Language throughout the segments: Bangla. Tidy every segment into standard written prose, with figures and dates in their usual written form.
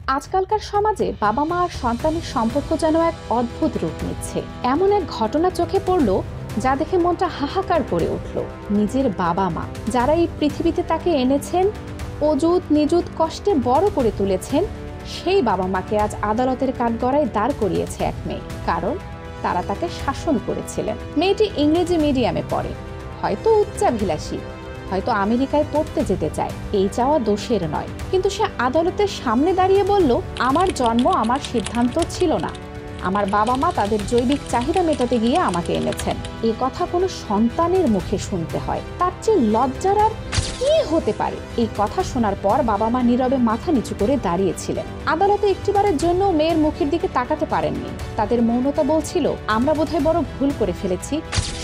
আজকালকার সমাজে বাবা মা আর সন্তানের সম্পর্ক যেন এক অদ্ভুত রূপ নিচ্ছে। এমন এক ঘটনা চোখে পড়ল যা দেখে মনটা হাহাকার করে উঠল। নিজের বাবা মা যারা এই পৃথিবীতে তাকে এনেছেন, অযুত নিযুত কষ্টে বড় করে তুলেছেন, সেই বাবা মাকে আজ আদালতের কাঠগড়ায় দাঁড় করিয়েছে এক মেয়ে। কারণ তারা তাকে শাসন করেছিলেন। মেয়েটি ইংরেজি মিডিয়ামে পড়ে, হয়তো উচ্চাভিলাষী, হয়তো আমেরিকায় পড়তে যেতে চায়। এই চাওয়া দোষের নয়, কিন্তু সে আদালতের সামনে দাঁড়িয়ে বলল, আমার জন্ম আমার সিদ্ধান্ত ছিল না, আমার বাবা মা তাদের জৈবিক চাহিদা মেটাতে গিয়ে আমাকে এনেছেন। এ কথা কোনো সন্তানের মুখে শুনতে হয়, তার চেয়ে লজ্জার আর কি হতে পারে? এই কথা শোনার পর বাবা মা নীরবে মাথা নিচু করে দাঁড়িয়েছিলেন। আদালতে একটিবারের জন্য মেয়ের মুখের দিকে তাকাতে পারেননি। তাদের মৌনতা বলছিল, আমরা বোধহয় বড় ভুল করে ফেলেছি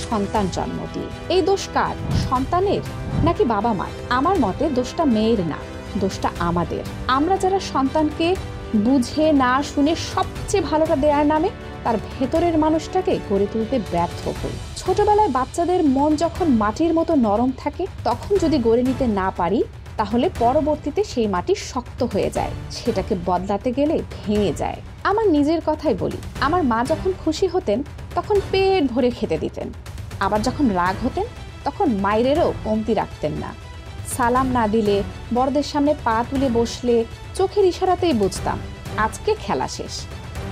সন্তান জন্ম দিয়ে। এই দোষ কার, সন্তানের নাকি বাবা মার? আমার মতে দোষটা মেয়ের না, দোষটা আমাদের। আমরা যারা সন্তানকে বুঝে না শুনে সবচেয়ে ভালোটা দেওয়ার নামে তার ভেতরের মানুষটাকে গড়ে তুলতে ব্যর্থ হই। ছোটবেলায় বাচ্চাদের মন যখন মাটির মতো নরম থাকে, তখন যদি গড়ে নিতে না পারি, তাহলে পরবর্তীতে সেই মাটি শক্ত হয়ে যায়, সেটাকে বদলাতে গেলে ভেঙে যায়। আমার নিজের কথাই বলি, আমার মা যখন খুশি হতেন তখন পেট ভরে খেতে দিতেন, আবার যখন রাগ হতেন তখন মায়েরও কমতি রাখতেন না। সালাম না দিলে, বড়দের সামনে পা তুলে বসলে চোখের ইশারাতেই বুঝতাম আজকে খেলা শেষ।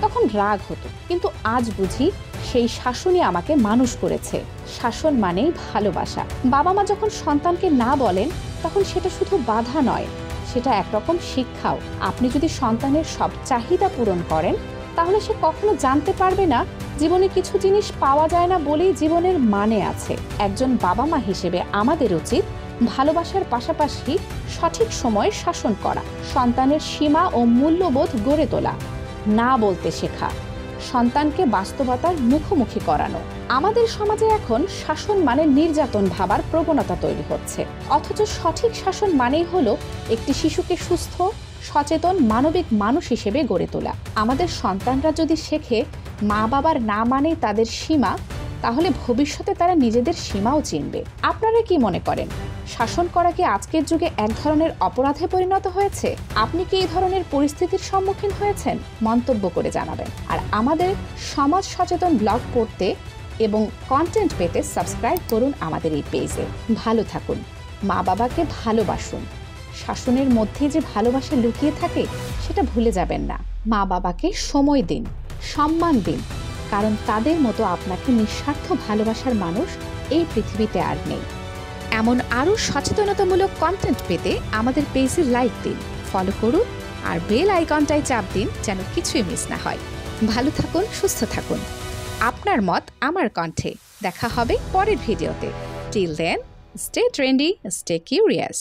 তখন রাগ হতো, কিন্তু আজ বুঝি সেই শাসনই আমাকে মানুষ করেছে। শাসন মানেই ভালোবাসা। বাবা মা যখন সন্তানকে না বলেন, তখন সেটা শুধু বাধা নয়, সেটা একরকম শিক্ষাও। আপনি যদি সন্তানের সব চাহিদা পূরণ করেন, তাহলে সে কখনো জানতে পারবে না জীবনে কিছু জিনিস পাওয়া যায় না বলেই জীবনের মানে আছে। একজন বাবা মা হিসেবে আমাদের উচিত ভালোবাসার পাশাপাশি সঠিক সময়ে শাসন করা, সন্তানের সীমা ও মূল্যবোধ গড়ে তোলা, না বলতে শেখা, সন্তানকে বাস্তবতার মুখোমুখি করানো। আমাদের সমাজে এখন শাসন মানে নির্যাতন ভাবার প্রবণতা তৈরি হচ্ছে, অথচ সঠিক শাসন মানেই হলো একটি শিশুকে সুস্থ, সচেতন, মানবিক মানুষ হিসেবে গড়ে তোলা। আমাদের সন্তানরা যদি শেখে মা বাবার না মানেই তাদের সীমা, তাহলে ভবিষ্যতে তারা নিজেদের সীমাও চিনবে। আপনারা কি মনে করেন, শাসন করা কি আজকের যুগে এক ধরনের অপরাধে পরিণত হয়েছে? আপনি কি এই ধরনের পরিস্থিতির সম্মুখীন হয়েছেন? মন্তব্য করে জানাবেন। আর আমাদের সমাজ সচেতন ব্লগ পড়তে এবং কন্টেন্ট পেতে সাবস্ক্রাইব করুন আমাদের এই পেজে। ভালো থাকুন, মা বাবাকে ভালোবাসুন। শাসনের মধ্যে যে ভালোবাসা লুকিয়ে থাকে সেটা ভুলে যাবেন না। মা বাবাকে সময় দিন, সম্মান দিন, কারণ তাদের মতো আপনাকে নিঃস্বার্থ ভালোবাসার মানুষ এই পৃথিবীতে আর নেই। এমন আরও সচেতনতামূলক কন্টেন্ট পেতে আমাদের পেজে লাইক দিন, ফলো করুন আর বেল আইকনটায় চাপ দিন যেন কিছুই মিস না হয়। ভালো থাকুন, সুস্থ থাকুন। আপনার মত আমার কণ্ঠে। দেখা হবে পরের ভিডিওতে। Till then, stay trendy, stay curious.